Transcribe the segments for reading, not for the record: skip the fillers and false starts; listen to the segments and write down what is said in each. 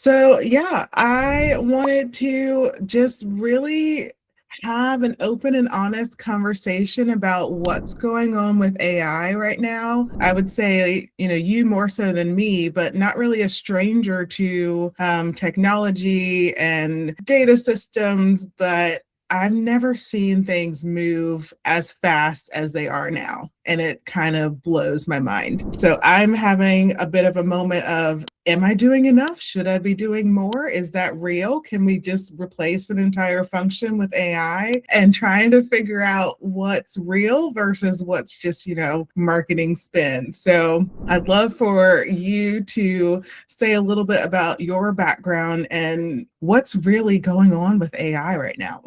So, yeah, I wanted to just really have an open and honest conversation about what's going on with AI right now. I would say, you more so than me, but not really a stranger to technology and data systems, but I've never seen things move as fast as they are now. And it kind of blows my mind. So I'm having a bit of a moment of, am I doing enough? Should I be doing more? Is that real? Can we just replace an entire function with AI? And trying to figure out what's real versus what's just, marketing spin. So I'd love for you to say a little bit about your background and what's really going on with AI right now.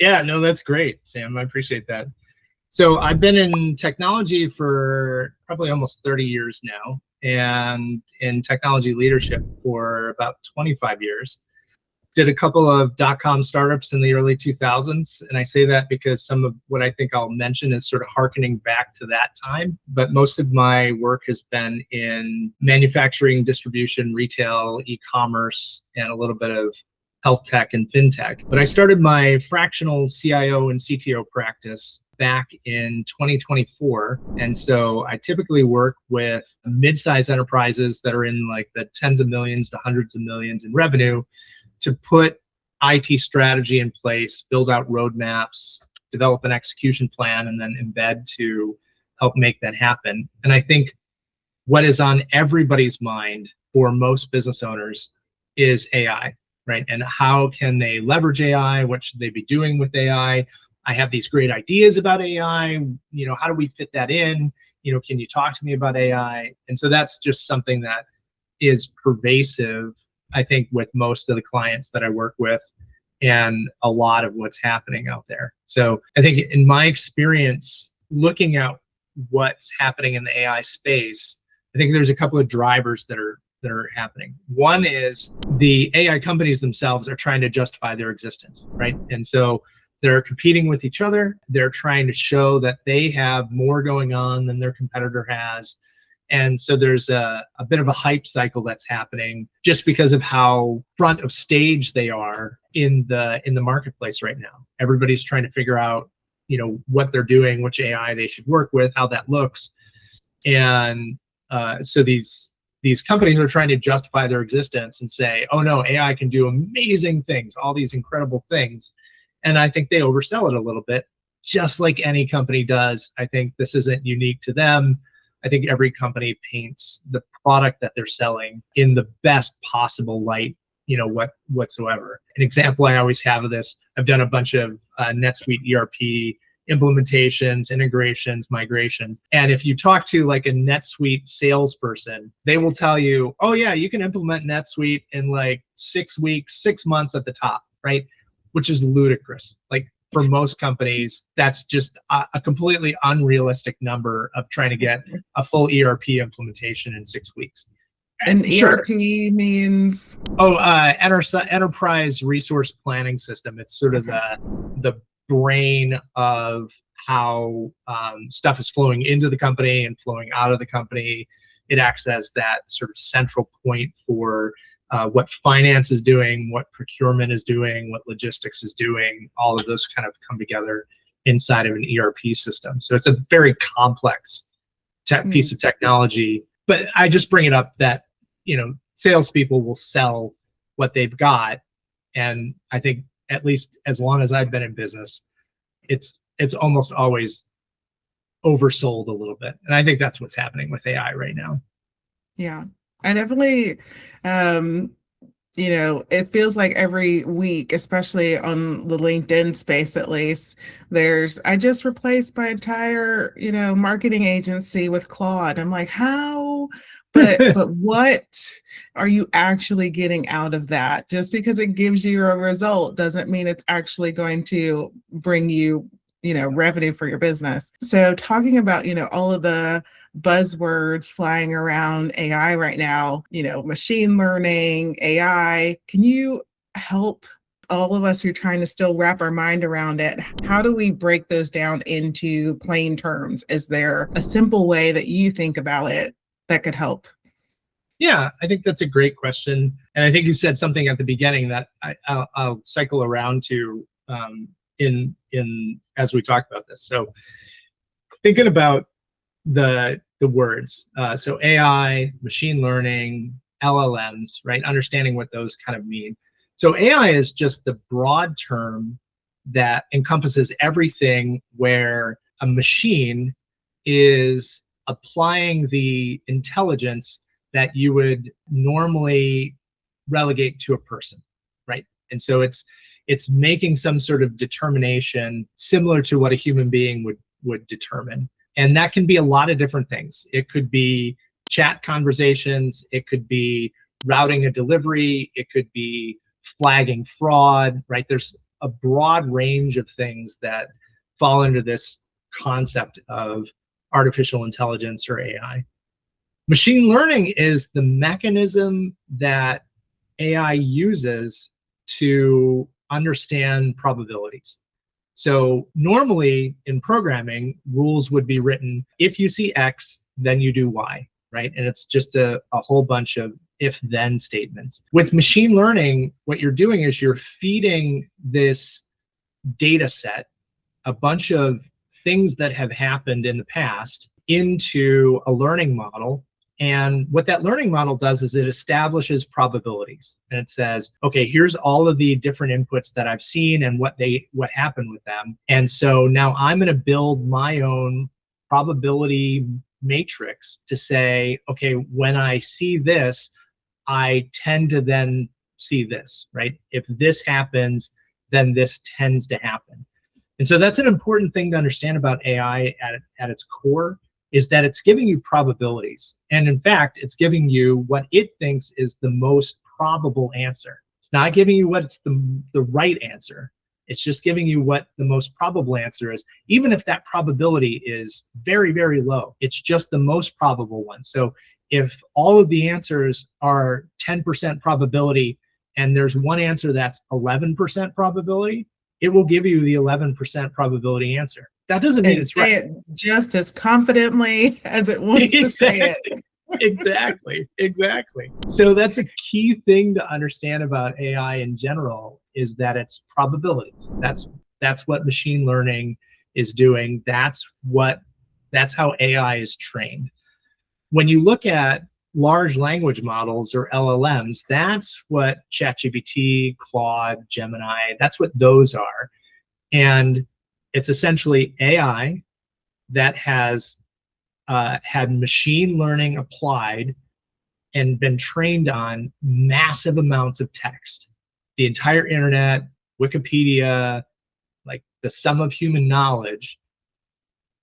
Yeah, no, that's great, Sam. I appreciate that. So I've been in technology for probably almost 30 years now, and in technology leadership for about 25 years. Did a couple of dot-com startups in the early 2000s, and I say that because some of what I think I'll mention is sort of harkening back to that time. But most of my work has been in manufacturing, distribution, retail, e-commerce, and a little bit of health tech and fintech. But I started my fractional CIO and CTO practice back in 2024. And so I typically work with mid-sized enterprises that are in like the tens of millions to hundreds of millions in revenue to put IT strategy in place, build out roadmaps, develop an execution plan, and then embed to help make that happen. And I think what is on everybody's mind for most business owners is AI. Right? And how can they leverage AI? What should they be doing with AI? I have these great ideas about AI. How do we fit that in? Can you talk to me about AI? And so that's just something that is pervasive, I think, with most of the clients that I work with and a lot of what's happening out there. So I think in my experience, looking at what's happening in the AI space, I think there's a couple of drivers that are happening. One is the AI companies themselves are trying to justify their existence, right? And so they're competing with each other. They're trying to show that they have more going on than their competitor has. And so there's a bit of a hype cycle that's happening just because of how front of stage they are in the marketplace right now. Everybody's trying to figure out, what they're doing, which AI they should work with, how that looks. And so these companies are trying to justify their existence and say, oh no, AI can do amazing things, all these incredible things. And I think they oversell it a little bit, just like any company does. I think this isn't unique to them. I think every company paints the product that they're selling in the best possible light, whatsoever. An example I always have of this, I've done a bunch of NetSuite ERP implementations, integrations, migrations. And if you talk to like a NetSuite salesperson, they will tell you, oh yeah, you can implement NetSuite in like 6 weeks, 6 months at the top, right? Which is ludicrous. Like for most companies, that's just a completely unrealistic number of trying to get a full ERP implementation in 6 weeks. And ERP means? Oh, enterprise resource planning system. It's sort of the brain of how stuff is flowing into the company and flowing out of the company. It acts as that sort of central point for what finance is doing, what procurement is doing, what logistics is doing. All of those kind of come together inside of an ERP system. So it's a very complex piece of technology. But I just bring it up that, salespeople will sell what they've got. And I think at least as long as I've been in business, it's almost always oversold a little bit. And I think that's what's happening with AI right now. Yeah, I definitely, it feels like every week, especially on the LinkedIn space, at least, I just replaced my entire, marketing agency with Claude. I'm like, how? But what are you actually getting out of that? Just because it gives you a result doesn't mean it's actually going to bring you, revenue for your business. So talking about, all of the buzzwords flying around AI right now, machine learning, AI, can you help all of us who are trying to still wrap our mind around it? How do we break those down into plain terms? Is there a simple way that you think about it that could help? Yeah, I think that's a great question, and I think you said something at the beginning that I'll cycle around to in as we talk about this. So thinking about the words, so AI, machine learning, LLMs, right? Understanding what those kind of mean. So AI is just the broad term that encompasses everything where a machine is applying the intelligence that you would normally relegate to a person, right? And so it's making some sort of determination similar to what a human being would determine. And that can be a lot of different things. It could be chat conversations, it could be routing a delivery, it could be flagging fraud, right? There's a broad range of things that fall into this concept of artificial intelligence or AI. Machine learning is the mechanism that AI uses to understand probabilities. So normally in programming, rules would be written, if you see X, then you do Y, right? And it's just a whole bunch of if-then statements. With machine learning, what you're doing is you're feeding this data set, a bunch of things that have happened in the past, into a learning model. And what that learning model does is it establishes probabilities, and it says, okay, here's all of the different inputs that I've seen and what happened with them. And so now I'm going to build my own probability matrix to say, okay, when I see this, I tend to then see this, right? If this happens, then this tends to happen. And so that's an important thing to understand about AI at its core, is that it's giving you probabilities. And in fact, it's giving you what it thinks is the most probable answer. It's not giving you what's the right answer. It's just giving you what the most probable answer is, even if that probability is very, very low. It's just the most probable one. So if all of the answers are 10% probability and there's one answer that's 11% probability, it will give you the 11% probability answer. That doesn't mean And it's say right. it just as confidently as it wants to say it. Exactly. So that's a key thing to understand about AI in general, is that it's probabilities. That's what machine learning is doing. That's how AI is trained. When you look at large language models or LLMs, that's what ChatGPT, Claude, Gemini, that's what those are. And it's essentially AI that has had machine learning applied and been trained on massive amounts of text. The entire internet, Wikipedia, like the sum of human knowledge,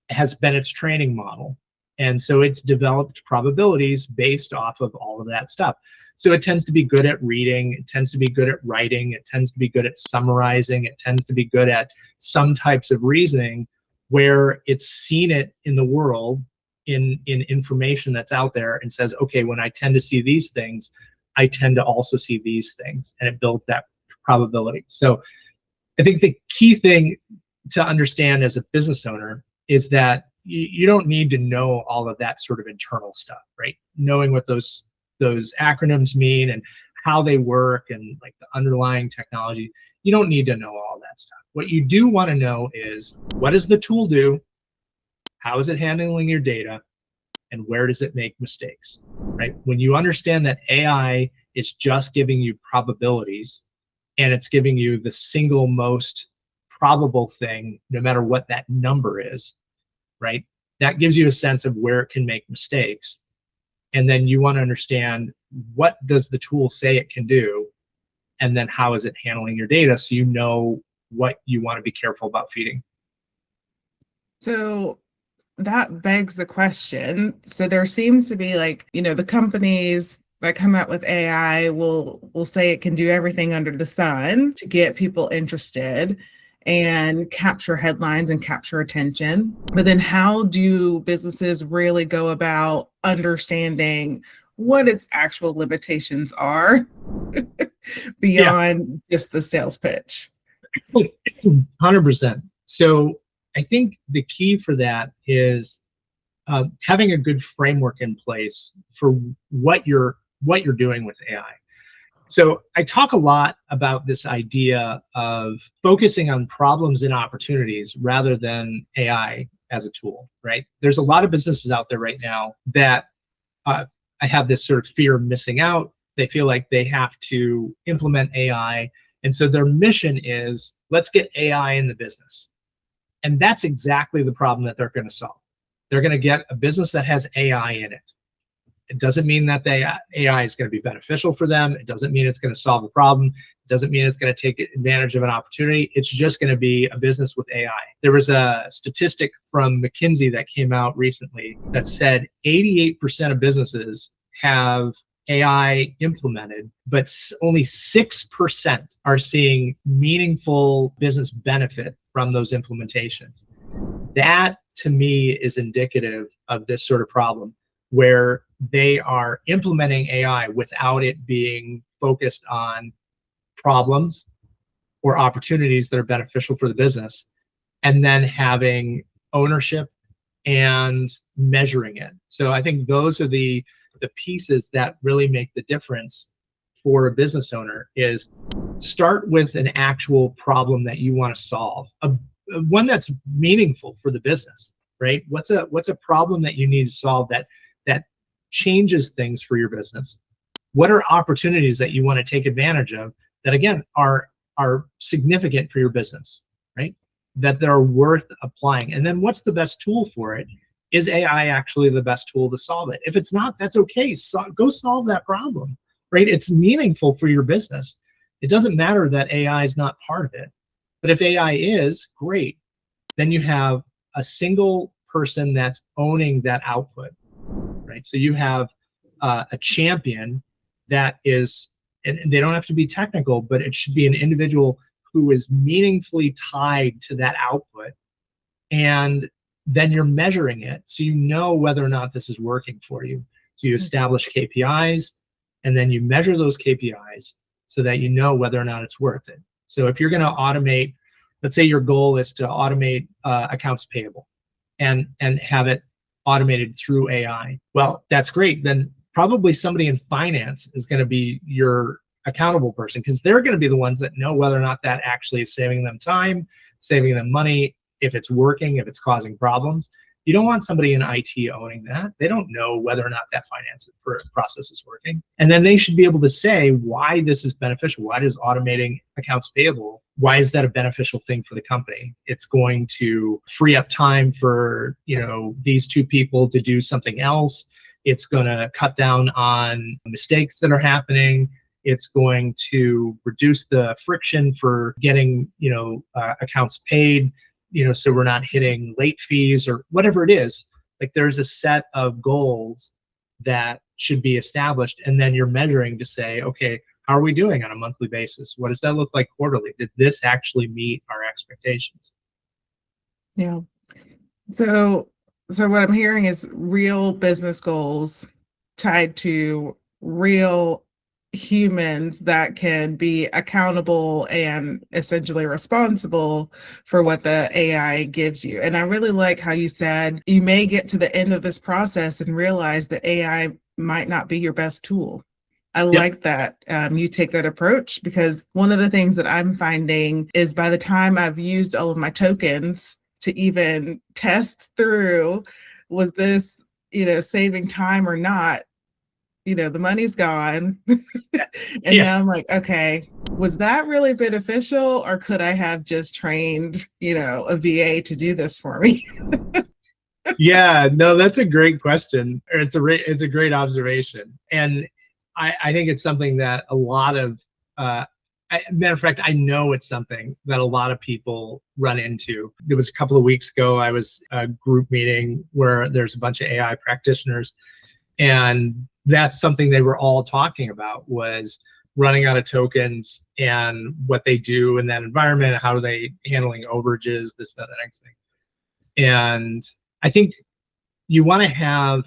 has been its training model. And so it's developed probabilities based off of all of that stuff. So it tends to be good at reading, it tends to be good at writing, it tends to be good at summarizing, it tends to be good at some types of reasoning where it's seen it in the world, in information that's out there, and says, okay, when I tend to see these things, I tend to also see these things, and it builds that probability. So I think the key thing to understand as a business owner is that you don't need to know all of that sort of internal stuff, right? Knowing what those acronyms mean and how they work and like the underlying technology, you don't need to know all that stuff. What you do want to know is, what does the tool do? How is it handling your data? And where does it make mistakes, right? When you understand that AI is just giving you probabilities, and it's giving you the single most probable thing, no matter what that number is, right? That gives you a sense of where it can make mistakes. And then you want to understand, what does the tool say it can do? And then how is it handling your data, so you know what you want to be careful about feeding. So that begs the question. So there seems to be, like, the companies that come out with AI will say it can do everything under the sun to get people interested and capture headlines and capture attention. But then how do businesses really go about understanding what its actual limitations are Yeah, beyond just the sales pitch? 100%. So I think the key for that is having a good framework in place for what you're what you're doing with AI. So I talk a lot about this idea of focusing on problems and opportunities rather than AI as a tool, right? There's a lot of businesses out there right now that I have this sort of fear of missing out. They feel like they have to implement AI. And so their mission is, let's get AI in the business. And that's exactly the problem that they're going to solve. They're going to get a business that has AI in it. It doesn't mean that AI is going to be beneficial for them. It doesn't mean it's going to solve a problem. It doesn't mean it's going to take advantage of an opportunity. It's just going to be a business with AI. There was a statistic from McKinsey that came out recently that said 88% of businesses have AI implemented, but only 6% are seeing meaningful business benefit from those implementations. That, to me, is indicative of this sort of problem, where they are implementing AI without it being focused on problems or opportunities that are beneficial for the business, and then having ownership and measuring it. So I think those are the pieces that really make the difference for a business owner. Is start with an actual problem that you want to solve, one that's meaningful for the business, right? What's a problem that you need to solve that changes things for your business? What are opportunities that you want to take advantage of that, again, are significant for your business, right? That they're worth applying. And then what's the best tool for it? Is AI actually the best tool to solve it? If it's not, that's okay. So go solve that problem, right? It's meaningful for your business. It doesn't matter that AI is not part of it. But if AI is, great. Then you have a single person that's owning that output, right? So you have a champion that is, and they don't have to be technical, but it should be an individual who is meaningfully tied to that output. And then you're measuring it, so you know whether or not this is working for you. So you establish KPIs, and then you measure those KPIs so that you know whether or not it's worth it. So if you're going to automate, let's say your goal is to automate accounts payable and have it automated through AI. Well, that's great. Then probably somebody in finance is going to be your accountable person, because they're going to be the ones that know whether or not that actually is saving them time, saving them money, if it's working, if it's causing problems. You don't want somebody in IT owning that. They don't know whether or not that finance process is working. And then they should be able to say why this is beneficial. Why does automating accounts payable, why is that a beneficial thing for the company? It's going to free up time for, these two people to do something else. It's going to cut down on mistakes that are happening. It's going to reduce the friction for getting, accounts paid, so we're not hitting late fees or whatever it is. Like, there's a set of goals that should be established, and then you're measuring to say, okay, how are we doing on a monthly basis? What does that look like quarterly? Did this actually meet our expectations? Yeah. So what I'm hearing is real business goals tied to real humans that can be accountable and essentially responsible for what the AI gives you. And I really like how you said you may get to the end of this process and realize that AI might not be your best tool. I like that you take that approach, because one of the things that I'm finding is by the time I've used all of my tokens to even test through, was this, saving time or not, the money's gone. And now I'm like, okay, was that really beneficial, or could I have just trained, a VA to do this for me? Yeah, no, that's a great question. Or it's a great observation. And I think it's something that a lot of, matter of fact, I know it's something that a lot of people run into. It was a couple of weeks ago, I was at a group meeting where there's a bunch of AI practitioners, and that's something they were all talking about, was running out of tokens and what they do in that environment, how are they handling overages, this, that, the next thing. And I think you want to have,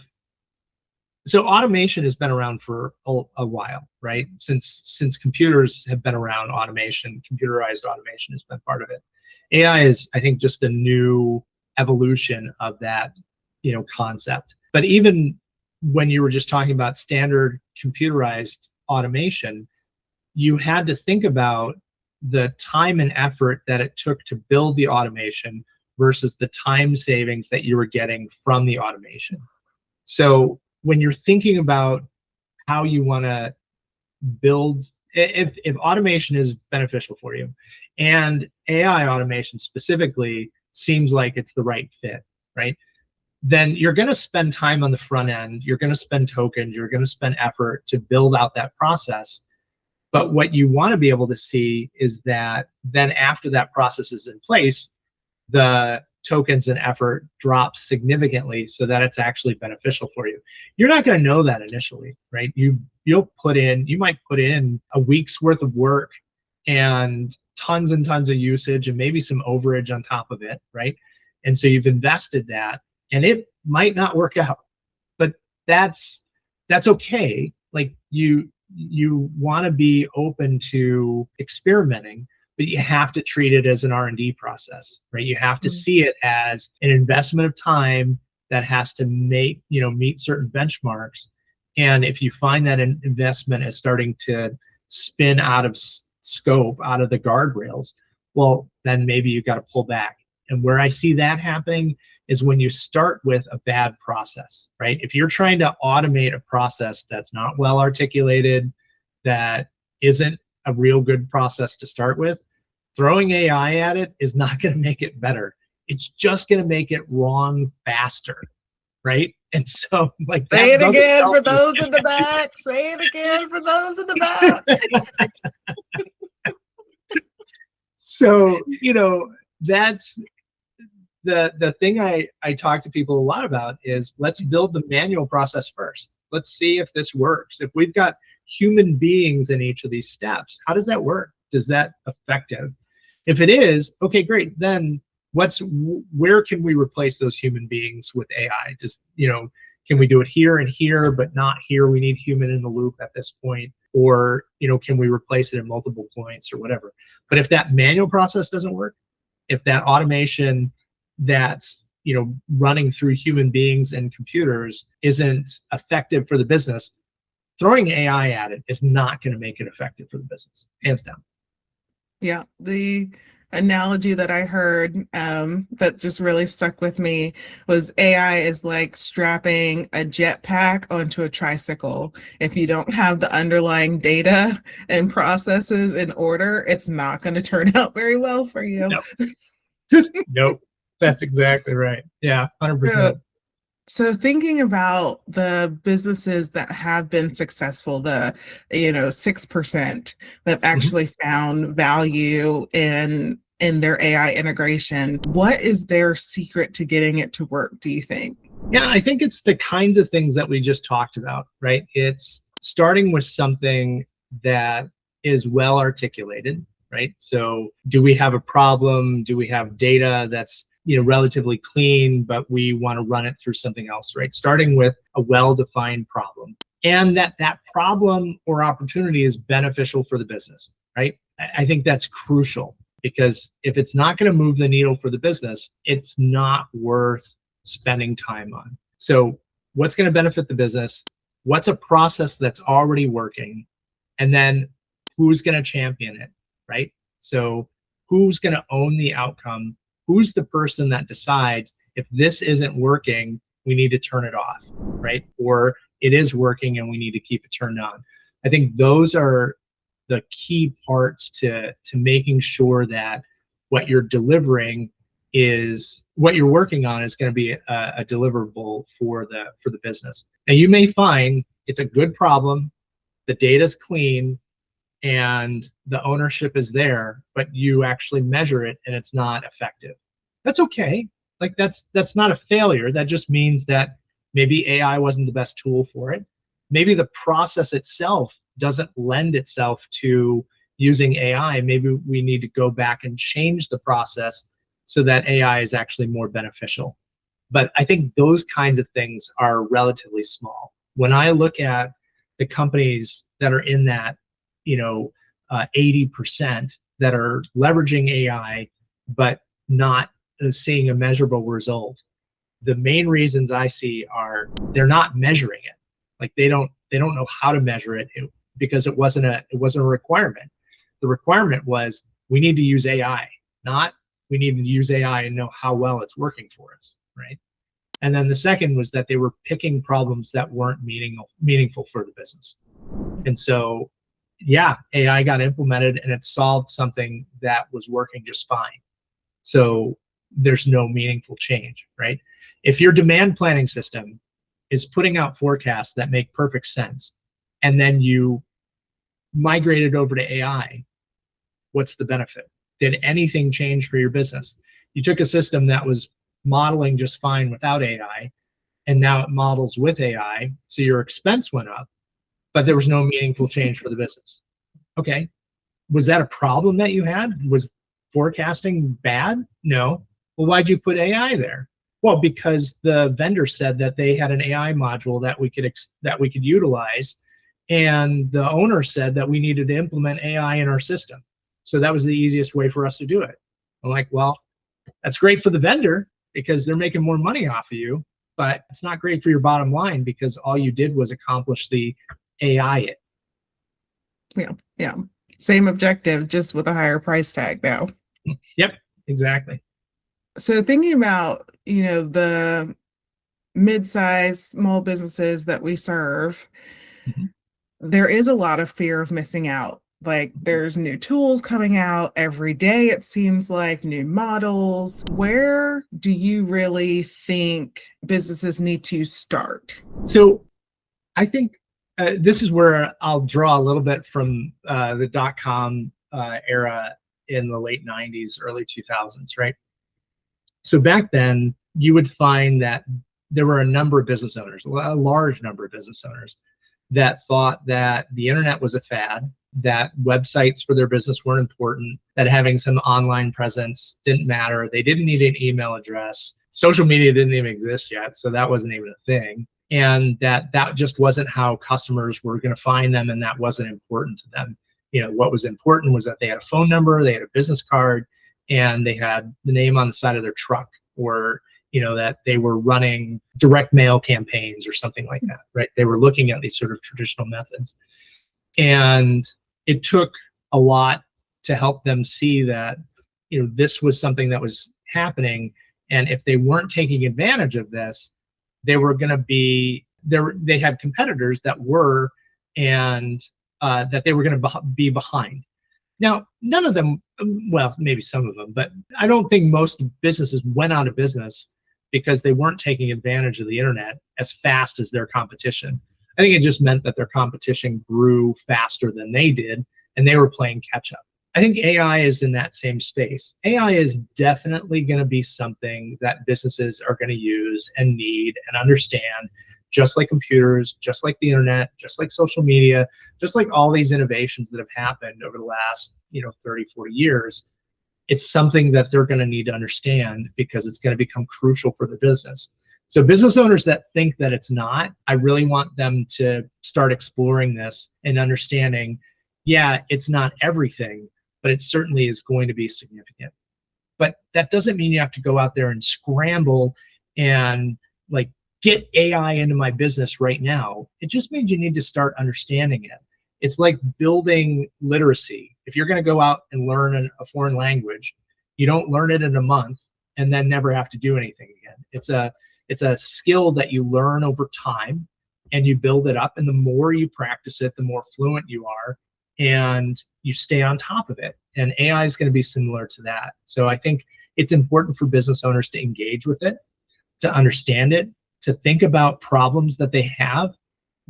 so automation has been around for a while, right? Since computers have been around, computerized automation has been part of it. AI is, I think, just the new evolution of that, concept. But even when you were just talking about standard computerized automation, you had to think about the time and effort that it took to build the automation versus the time savings that you were getting from the automation. So when you're thinking about how you want to build, if automation is beneficial for you, and AI automation specifically seems like it's the right fit, right? Then you're going to spend time on the front end, you're going to spend tokens, you're going to spend effort to build out that process. But what you want to be able to see is that then after that process is in place, the tokens and effort drops significantly so that it's actually beneficial for you. You're not going to know that initially, right? You might put in a week's worth of work and tons of usage and maybe some overage on top of it, right? And so you've invested that, and it might not work out, but that's okay. Like you want to be open to experimenting, but you have to treat it as an R&D process, right? You have to see it as an investment of time that has to meet certain benchmarks. And if you find that an investment is starting to spin out of scope, out of the guardrails, well, then maybe you got to pull back. And where I see that happening is when you start with a bad process, right? If you're trying to automate a process that's not well articulated, that isn't a real good process to start with, throwing AI at it is not going to make it better. It's just going to make it wrong faster, right? And so, like, say it again for you. those in the back. Say it again for those in the back. So, that's the thing I talk to people a lot about is let's build the manual process first. Let's see if this works. If we've got human beings in each of these steps, how does that work? Is that effective? If it is, okay, great. Then where can we replace those human beings with AI? Just, can we do it here and here, but not here? We need human in the loop at this point. Or, can we replace it at multiple points or whatever? But if that manual process doesn't work, if that automation that's running through human beings and computers isn't effective for the business, throwing AI at it is not going to make it effective for the business, hands down. Yeah, the analogy that I heard that just really stuck with me was AI is like strapping a jetpack onto a tricycle. If you don't have the underlying data and processes in order, it's not going to turn out very well for you. Nope. That's exactly right. Yeah, 100%. So thinking about the businesses that have been successful, the 6% that actually found value in their AI integration, what is their secret to getting it to work, do you think? Yeah, I think it's the kinds of things that we just talked about, right? It's starting with something that is well articulated, right? So do we have a problem? Do we have data that's relatively clean, but we want to run it through something else, right? Starting with a well-defined problem, and that problem or opportunity is beneficial for the business, right? I think that's crucial, because if it's not going to move the needle for the business, it's not worth spending time on. So what's going to benefit the business? What's a process that's already working? And then who's going to champion it, right? So who's going to own the outcome? Who's the person that decides if this isn't working, we need to turn it off, right? Or it is working and we need to keep it turned on. I think those are the key parts to making sure that what you're delivering is what you're working on is going to be a deliverable for the business. Now you may find it's a good problem, the data's clean, and the ownership is there, but you actually measure it and it's not effective. That's okay. Like that's not a failure. That just means that maybe AI wasn't the best tool for it. Maybe the process itself doesn't lend itself to using AI. Maybe we need to go back and change the process so that AI is actually more beneficial. But I think those kinds of things are relatively small. When I look at the companies that are in that 80% that are leveraging AI but not seeing a measurable result, the main reasons I see are they're not measuring it. Like they don't know how to measure it, because it wasn't a requirement. The requirement was we need to use AI, not we need to use AI and know how well it's working for us, right? And then the second was that they were picking problems that weren't meaningful for the business. And so, yeah, AI got implemented and it solved something that was working just fine. So there's no meaningful change, right? If your demand planning system is putting out forecasts that make perfect sense, and then you migrate it over to AI, what's the benefit? Did anything change for your business? You took a system that was modeling just fine without AI, and now it models with AI, so your expense went up, but there was no meaningful change for the business. Okay, was that a problem that you had? Was forecasting bad? No. Well, why'd you put AI there? Well, because the vendor said that they had an AI module that we could utilize, and the owner said that we needed to implement AI in our system. So that was the easiest way for us to do it. I'm like, well, that's great for the vendor because they're making more money off of you, but it's not great for your bottom line because all you did was accomplish the AI it. Yeah, yeah. Same objective, just with a higher price tag now. Yep, exactly. So thinking about, the mid-sized small businesses that we serve, Mhm. there is a lot of fear of missing out. Like there's new tools coming out every day, it seems like, new models. Where do you really think businesses need to start? So I think this is where I'll draw a little bit from the dot-com era in the late 90s, early 2000s, right? So back then, you would find that there were a number of business owners, a large number of business owners, that thought that the internet was a fad, that websites for their business weren't important, that having some online presence didn't matter. They didn't need an email address. Social media didn't even exist yet, so that wasn't even a thing. And that just wasn't how customers were going to find them, and that wasn't important to them. What was important was that they had a phone number, they had a business card, and they had the name on the side of their truck, or that they were running direct mail campaigns or something like that, right? They were looking at these sort of traditional methods. And it took a lot to help them see that, this was something that was happening. And if they weren't taking advantage of this, they were going to be there. They had competitors that were, and that they were going to be behind. Now, none of them, well, maybe some of them, but I don't think most businesses went out of business because they weren't taking advantage of the internet as fast as their competition. I think it just meant that their competition grew faster than they did, and they were playing catch up. I think AI is in that same space. AI is definitely going to be something that businesses are going to use and need and understand, just like computers, just like the internet, just like social media, just like all these innovations that have happened over the last 30, 40 years. It's something that they're going to need to understand because it's going to become crucial for the business. So business owners that think that it's not, I really want them to start exploring this and understanding, yeah, it's not everything, but it certainly is going to be significant. But that doesn't mean you have to go out there and scramble and like get AI into my business right now. It just means you need to start understanding it. It's like building literacy. If you're going to go out and learn a foreign language, you don't learn it in a month and then never have to do anything again. It's a skill that you learn over time and you build it up. And the more you practice it, the more fluent you are, and you stay on top of it. And AI is going to be similar to that. So I think it's important for business owners to engage with it, to understand it, to think about problems that they have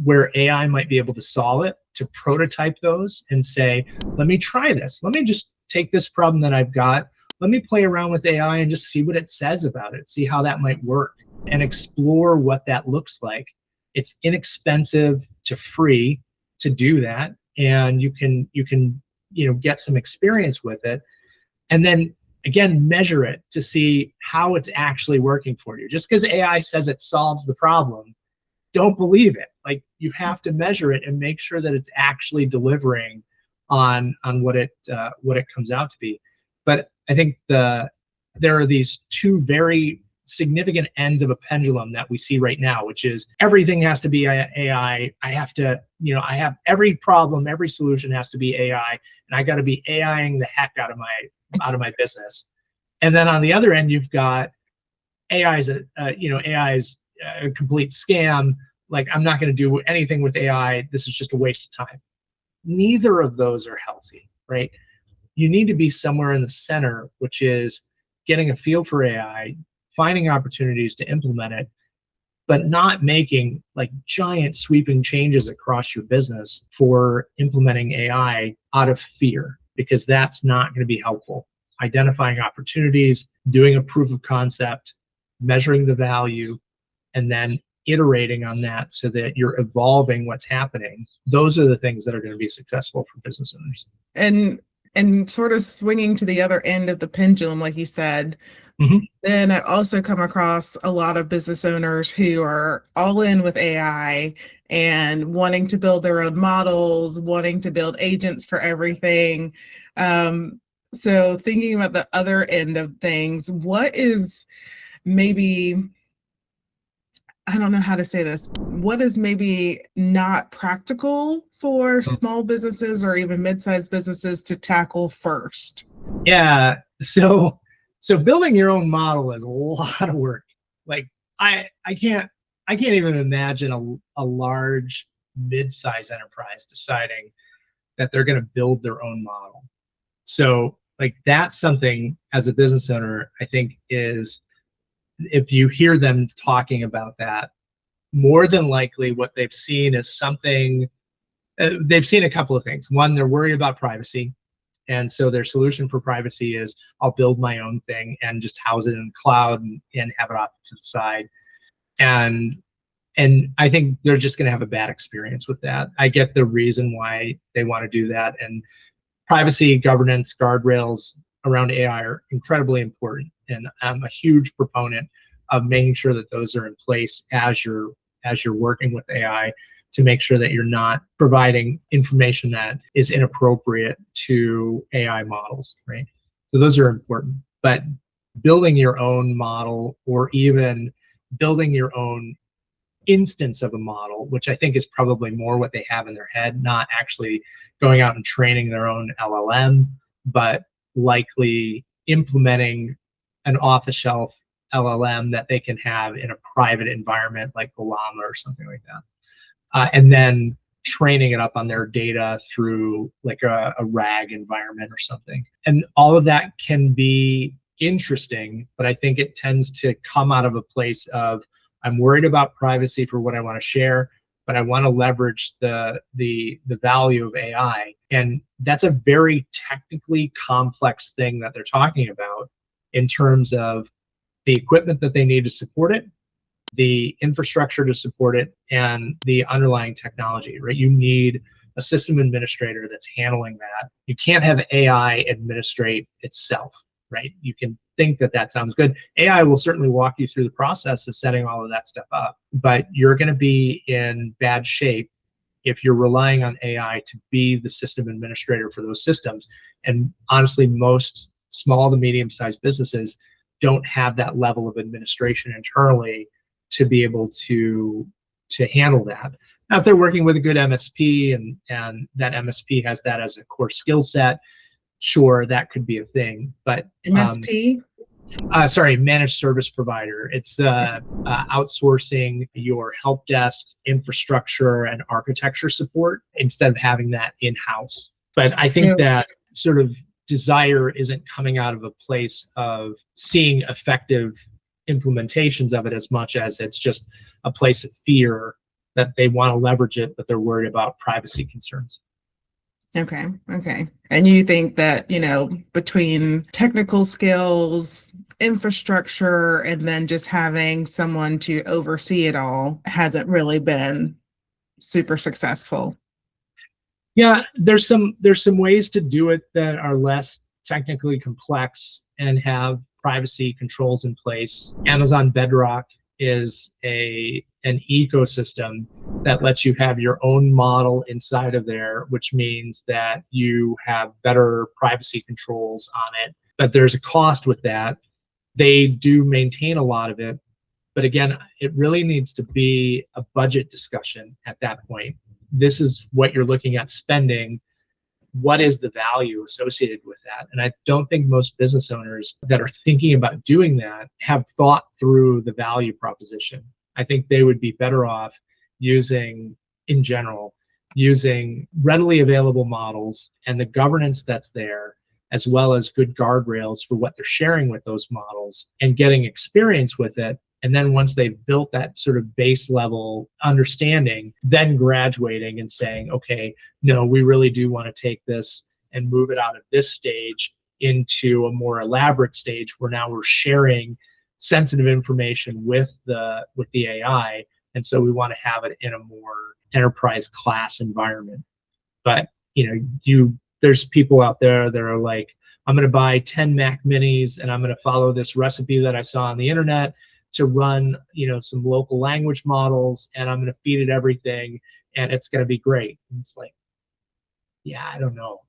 where AI might be able to solve it, to prototype those and say, let me try this. Let me just take this problem that I've got. Let me play around with AI and just see what it says about it, see how that might work, and explore what that looks like. It's inexpensive to free to do that, and you can get some experience with it, and then again measure it to see how it's actually working for you. Just because AI says it solves the problem, don't believe it. Like, you have to measure it and make sure that it's actually delivering on what it comes out to be. But I think there are these two very significant ends of a pendulum that we see right now, which is everything has to be AI. I have to, I have every problem, every solution has to be AI, and I got to be AIing the heck out of my business. And then on the other end, you've got AI's AI's a complete scam. Like, I'm not going to do anything with AI. This is just a waste of time. Neither of those are healthy, right? You need to be somewhere in the center, which is getting a feel for AI, finding opportunities to implement it, but not making like giant sweeping changes across your business for implementing AI out of fear, because that's not going to be helpful. Identifying opportunities, doing a proof of concept, measuring the value, and then iterating on that so that you're evolving what's happening. Those are the things that are going to be successful for business owners. And sort of swinging to the other end of the pendulum, like you said, then I also come across a lot of business owners who are all in with AI and wanting to build their own models, wanting to build agents for everything. So thinking about the other end of things, what is maybe, I don't know how to say this, what is maybe not practical for small businesses or even mid-sized businesses to tackle first? Yeah, so building your own model is a lot of work. Like, I can't even imagine a large mid-size enterprise deciding that they're going to build their own model. So like, that's something as a business owner, I think, is, if you hear them talking about that, more than likely what they've seen is something, they've seen a couple of things. One, they're worried about privacy. And so their solution for privacy is, I'll build my own thing and just house it in the cloud and have it off to the side. And I think they're just going to have a bad experience with that. I get the reason why they want to do that. And privacy, governance, guardrails around AI are incredibly important. And I'm a huge proponent of making sure that those are in place as you're working with AI, to make sure that you're not providing information that is inappropriate to AI models, right? So those are important. But building your own model, or even building your own instance of a model, which I think is probably more what they have in their head, not actually going out and training their own LLM, but likely implementing an off-the-shelf LLM that they can have in a private environment like Llama or something like that. And then training it up on their data through like a RAG environment or something. And all of that can be interesting, but I think it tends to come out of a place of, I'm worried about privacy for what I want to share, but I want to leverage the value of AI. And that's a very technically complex thing that they're talking about, in terms of the equipment that they need to support it, the infrastructure to support it, and the underlying technology, right? You need a system administrator that's handling that. You can't have AI administrate itself, right? You can think that that sounds good. AI will certainly walk you through the process of setting all of that stuff up, but you're going to be in bad shape if you're relying on AI to be the system administrator for those systems. And honestly, most small to medium-sized businesses don't have that level of administration internally to be able to handle that. Now, if they're working with a good MSP and that MSP has that as a core skill set, sure, that could be a thing. But MSP? Sorry, managed service provider. It's outsourcing your help desk, infrastructure, and architecture support instead of having that in-house. But I think that sort of desire isn't coming out of a place of seeing effective implementations of it as much as it's just a place of fear that they want to leverage it, but they're worried about privacy concerns. Okay. And you think that, between technical skills, infrastructure, and then just having someone to oversee it all hasn't really been super successful? Yeah, there's some ways to do it that are less technically complex and have privacy controls in place. Amazon Bedrock is an ecosystem that lets you have your own model inside of there, which means that you have better privacy controls on it. But there's a cost with that. They do maintain a lot of it, but again, it really needs to be a budget discussion at that point. This is what you're looking at spending. What is the value associated with that? And I don't think most business owners that are thinking about doing that have thought through the value proposition. I think they would be better off using, in general, using readily available models and the governance that's there, as well as good guardrails for what they're sharing with those models and getting experience with it. And then once they've built that sort of base level understanding, then graduating and saying, okay, no, we really do want to take this and move it out of this stage into a more elaborate stage where now we're sharing sensitive information with the AI. And so we want to have it in a more enterprise class environment. But there's people out there that are like, I'm going to buy 10 Mac minis and I'm going to follow this recipe that I saw on the internet to run some local language models, and I'm going to feed it everything and it's going to be great. And it's like, yeah, I don't know.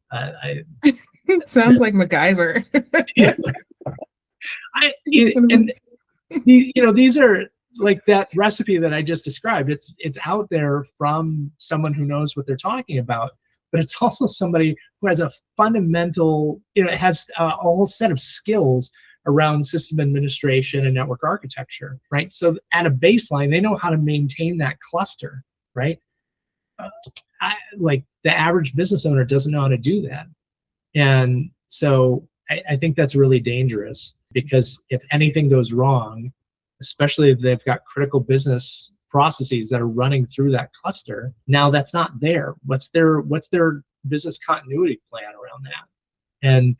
It sounds like MacGyver. Yeah, these are like that recipe that I just described. It's out there from someone who knows what they're talking about, but it's also somebody who has a fundamental, it has a whole set of skills around system administration and network architecture, right? So at a baseline, they know how to maintain that cluster, right? Like the average business owner doesn't know how to do that. And so I think that's really dangerous, because if anything goes wrong, especially if they've got critical business processes that are running through that cluster, now that's not there. What's their business continuity plan around that? And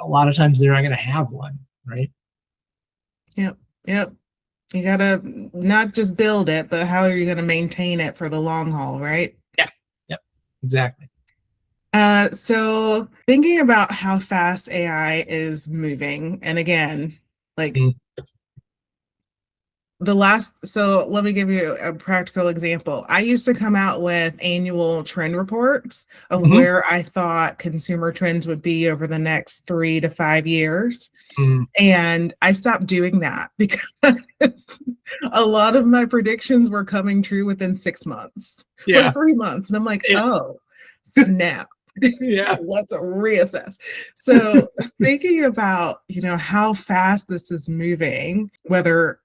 a lot of times they're not going to have one, right? Yep. You gotta not just build it, but how are you going to maintain it for the long haul, right? Yep, exactly. So thinking about how fast AI is moving, and again, like so let me give you a practical example. I used to come out with annual trend reports of where I thought consumer trends would be over the next 3 to 5 years. And I stopped doing that because a lot of my predictions were coming true within 6 months or 3 months. And I'm like, oh, snap. Yeah. Let's reassess. So thinking about, how fast this is moving, whether,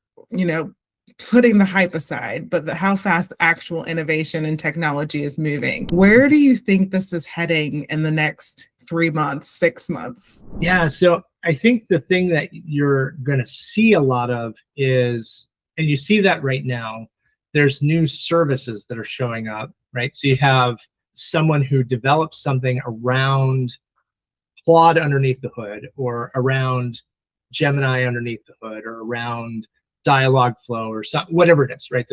putting the hype aside, but how fast actual innovation and technology is moving. Where do you think this is heading in the next 3 months, 6 months? Yeah, so I think the thing that you're going to see a lot of is, and you see that right now, there's new services that are showing up, right? So you have someone who develops something around Claude underneath the hood, or around Gemini underneath the hood, or around Dialogflow, or whatever it is, right?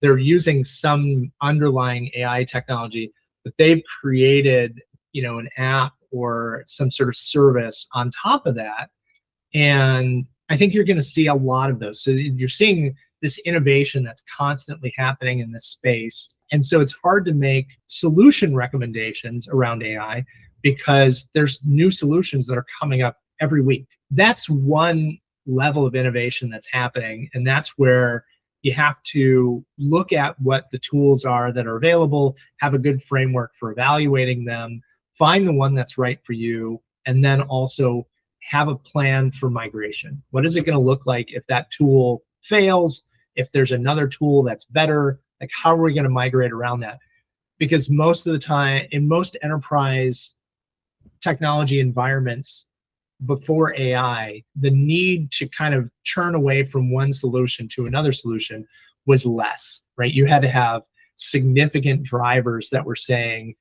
They're using some underlying AI technology, but they've created, an app or some sort of service on top of that. And I think you're going to see a lot of those. So you're seeing this innovation that's constantly happening in this space. And so it's hard to make solution recommendations around AI, because there's new solutions that are coming up every week. That's one level of innovation that's happening. And that's where you have to look at what the tools are that are available, have a good framework for evaluating them, find the one that's right for you, and then also have a plan for migration. What is it going to look like if that tool fails? If there's another tool that's better, like how are we going to migrate around that? Because most of the time, in most enterprise technology environments before AI, the need to kind of churn away from one solution to another solution was less, right? You had to have significant drivers that were saying,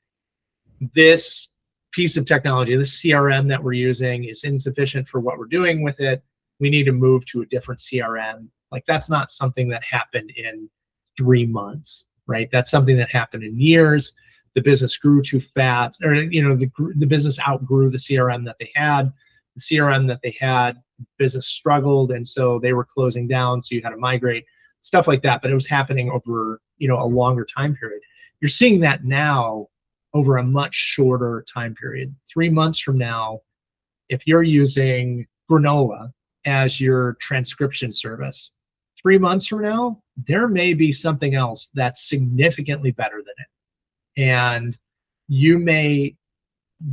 this piece of technology, this CRM that we're using is insufficient for what we're doing with it. We need to move to a different CRM. Like, that's not something that happened in 3 months, right? That's something that happened in years. The business grew too fast, or the business outgrew the CRM that they had. The CRM that they had, business struggled, and so they were closing down, so you had to migrate, stuff like that. But it was happening over a longer time period. You're seeing that now over a much shorter time period. 3 months from now, if you're using granola, as your transcription service. 3 months from now, there may be something else that's significantly better than it. And you may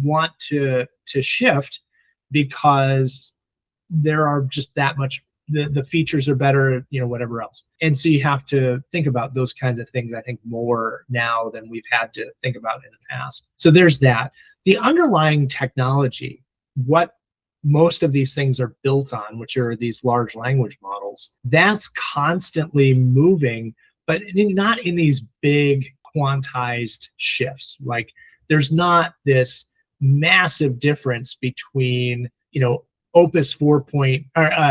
want to shift because there are just that much, the features are better, whatever else. And so you have to think about those kinds of things, I think, more now than we've had to think about in the past. So there's that. The underlying technology, what most of these things are built on, which are these large language models, that's constantly moving, but not in these big quantized shifts. Like, there's not this massive difference between, Opus 4.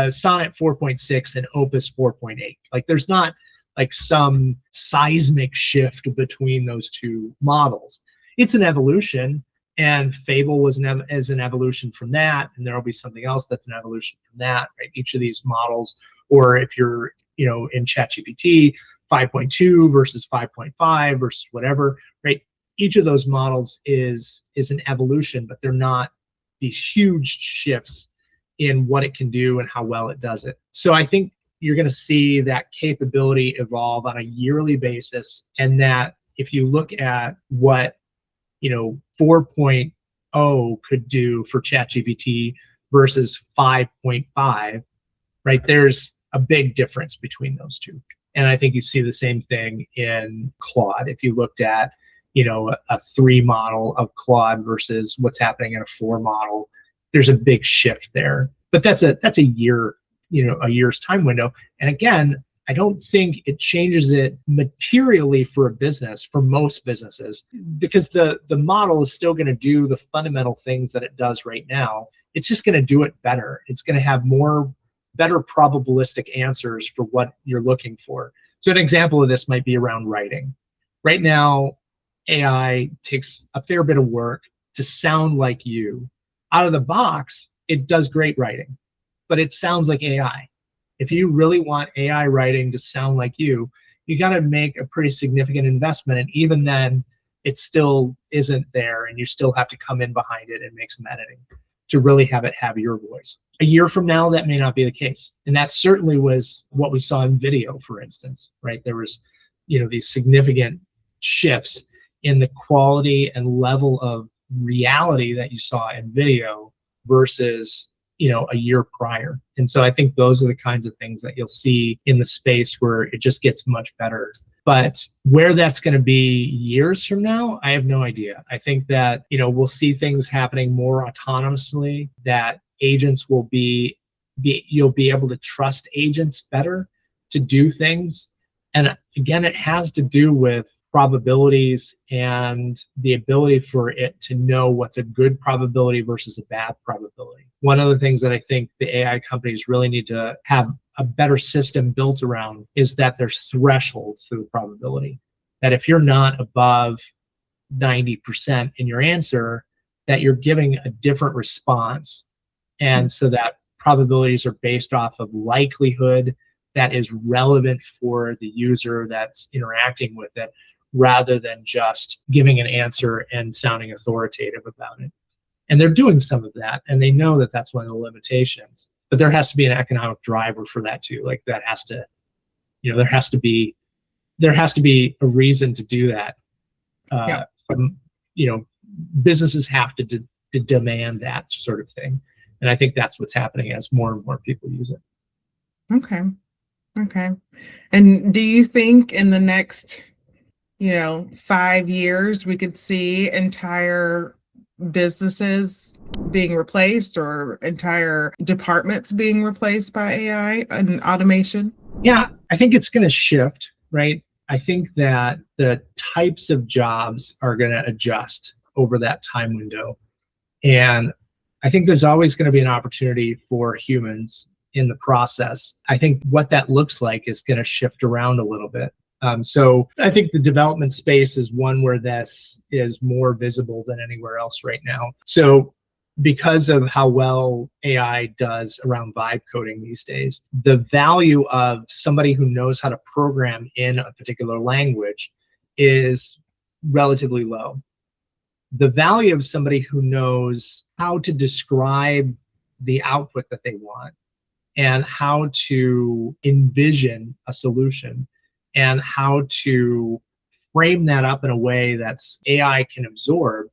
Sonnet 4.6 and Opus 4.8. Like, there's not like some seismic shift between those two models. It's an evolution, and Fable was an evolution from that, and there will be something else that's an evolution from that, right? Each of these models, or if you're, in ChatGPT, 5.2 versus 5.5 versus whatever, right? Each of those models is an evolution, but they're not these huge shifts in what it can do and how well it does it. So I think you're going to see that capability evolve on a yearly basis, and that if you look at what 4.0 could do for ChatGPT versus 5.5, right? There's a big difference between those two. And I think you see the same thing in Claude. If you looked at, a 3 model of Claude versus what's happening in a 4 model, there's a big shift there. But that's a year, a year's time window. And again, I don't think it changes it materially for a business, for most businesses, because the model is still going to do the fundamental things that it does right now. It's just going to do it better. It's going to have better probabilistic answers for what you're looking for. So an example of this might be around writing. Right now, AI takes a fair bit of work to sound like you. Out of the box, it does great writing, but it sounds like AI. If you really want AI writing to sound like you got to make a pretty significant investment. And even then, it still isn't there, and you still have to come in behind it and make some editing to really have it have your voice. A year from now, that may not be the case. And that certainly was what we saw in video, for instance, right? There was, these significant shifts in the quality and level of reality that you saw in video versus, a year prior. And so I think those are the kinds of things that you'll see in the space where it just gets much better. But where that's going to be years from now, I have no idea. I think that, we'll see things happening more autonomously, that agents will you'll be able to trust agents better to do things. And again, it has to do with probabilities and the ability for it to know what's a good probability versus a bad probability. One of the things that I think the AI companies really need to have a better system built around is that there's thresholds to the probability. That if you're not above 90% in your answer, that you're giving a different response. And so that probabilities are based off of likelihood that is relevant for the user that's interacting with it, rather than just giving an answer and sounding authoritative about it. And they're doing some of that, and they know that that's one of the limitations. But there has to be an economic driver for that too. Like, that has to, there has to be a reason to do that. Yeah. Businesses have to demand that sort of thing. And I think that's what's happening as more and more people use it. Okay. And do you think in the next 5 years, we could see entire businesses being replaced or entire departments being replaced by AI and automation? Yeah, I think it's going to shift, right? I think that the types of jobs are going to adjust over that time window. And I think there's always going to be an opportunity for humans in the process. I think what that looks like is going to shift around a little bit. So I think the development space is one where this is more visible than anywhere else right now. So because of how well AI does around vibe coding these days, the value of somebody who knows how to program in a particular language is relatively low. The value of somebody who knows how to describe the output that they want and how to envision a solution and how to frame that up in a way that's AI can absorb,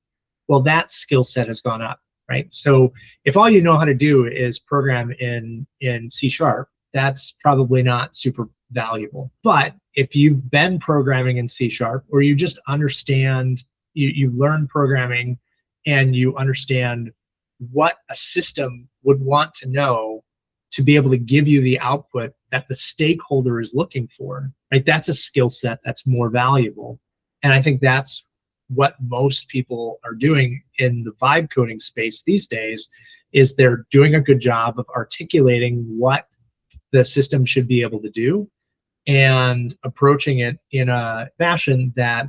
well, that skill set has gone up, right? So if all you know how to do is program in C sharp, that's probably not super valuable. But if you've been programming in C sharp, or you just understand, you learn programming and you understand what a system would want to know to be able to give you the output that the stakeholder is looking for, right? That's a skill set that's more valuable. And I think that's what most people are doing in the vibe coding space these days, is they're doing a good job of articulating what the system should be able to do and approaching it in a fashion that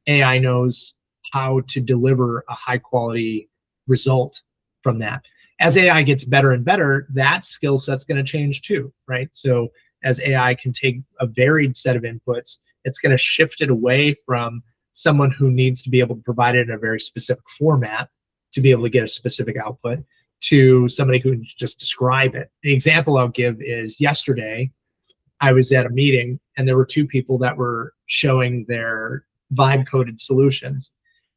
AI knows how to deliver a high quality result from that. As AI gets better and better, that skill set's going to change too, right? So as AI can take a varied set of inputs, it's going to shift it away from someone who needs to be able to provide it in a very specific format to be able to get a specific output, to somebody who can just describe it. The example I'll give is yesterday, I was at a meeting and there were two people that were showing their vibe coded solutions.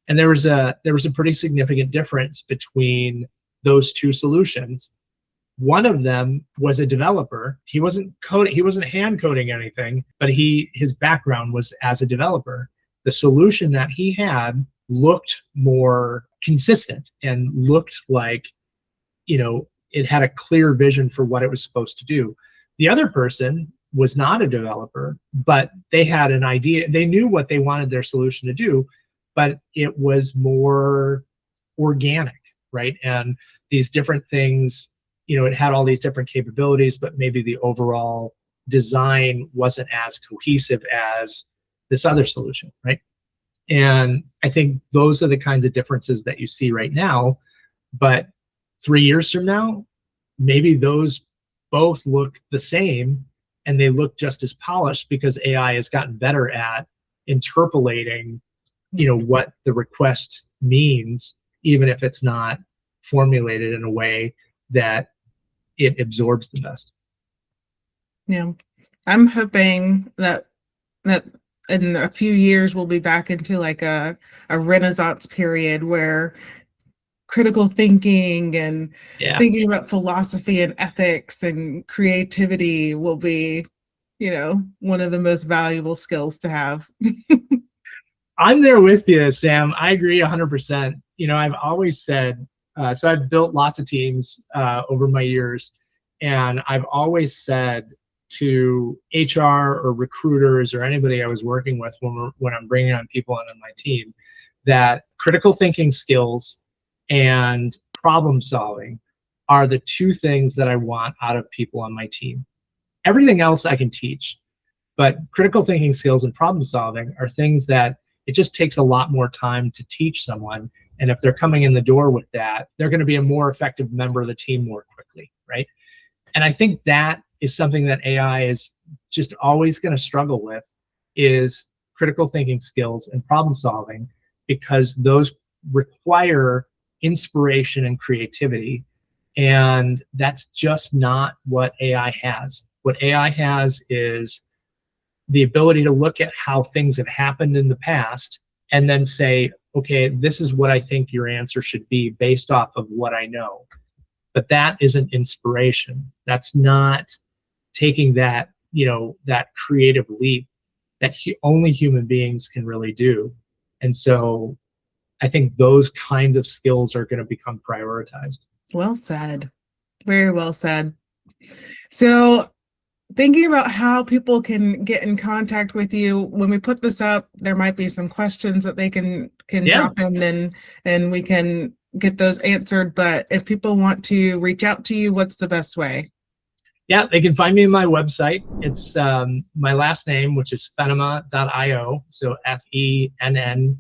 And there was a pretty significant difference between those two solutions. One of them was a developer. He wasn't coding, he wasn't hand coding anything, but his background was as a developer. The solution that he had looked more consistent and looked like, it had a clear vision for what it was supposed to do. The other person was not a developer, but they had an idea. They knew what they wanted their solution to do, but it was more organic, right? And these different things, it had all these different capabilities, but maybe the overall design wasn't as cohesive as this other solution, right? And I think those are the kinds of differences that you see right now. But 3 years from now, maybe those both look the same and they look just as polished because AI has gotten better at interpolating, what the request means, even if it's not formulated in a way that it absorbs the best. Yeah, I'm hoping that in a few years we'll be back into like a renaissance period where critical thinking and thinking about philosophy and ethics and creativity will be, one of the most valuable skills to have. I'm there with you, Sam. I agree 100%. I've always said, so I've built lots of teams over my years, and I've always said to HR or recruiters or anybody I was working with when I'm bringing on people onto my team, that critical thinking skills and problem solving are the two things that I want out of people on my team. Everything else I can teach, but critical thinking skills and problem solving are things that it just takes a lot more time to teach someone. And if they're coming in the door with that, they're going to be a more effective member of the team more quickly, right? And I think that is something that AI is just always going to struggle with, is critical thinking skills and problem solving, because those require inspiration and creativity. And that's just not what AI has. What AI has is the ability to look at how things have happened in the past and then say, okay, this is what I think your answer should be based off of what I know. But that isn't inspiration. That's not taking that, that creative leap that only human beings can really do. And so I think those kinds of skills are going to become prioritized. Well said. Very well said. So thinking about how people can get in contact with you, when we put this up, there might be some questions that they can drop in and we can get those answered. But if people want to reach out to you, what's the best way? Yeah, they can find me on my website. It's my last name, which is fenema.io. So FENNEMA.io.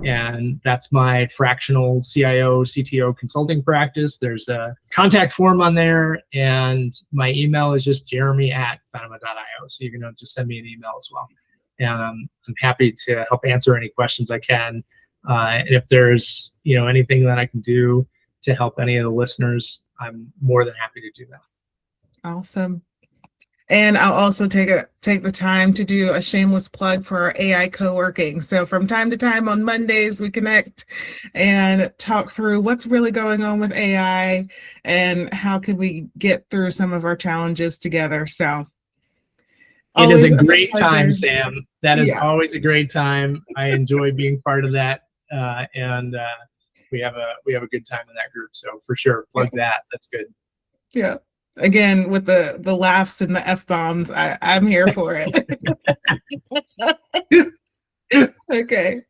And that's my fractional CIO, CTO consulting practice. There's a contact form on there, and my email is just jeremy@fenema.io. So you can just send me an email as well. And I'm happy to help answer any questions I can. And if there's anything that I can do to help any of the listeners, I'm more than happy to do that. Awesome. And I'll also take the time to do a shameless plug for our AI co-working. So from time to time on Mondays, we connect and talk through what's really going on with AI and how can we get through some of our challenges together. So It is always a a great time, pleasure. Sam. That is Yeah, always a great time. I enjoy being part of that, and we have a good time in that group. So for sure, yeah, plug that. That's good. yeah. Again, with the laughs and the F-bombs, I'm here for it. Okay.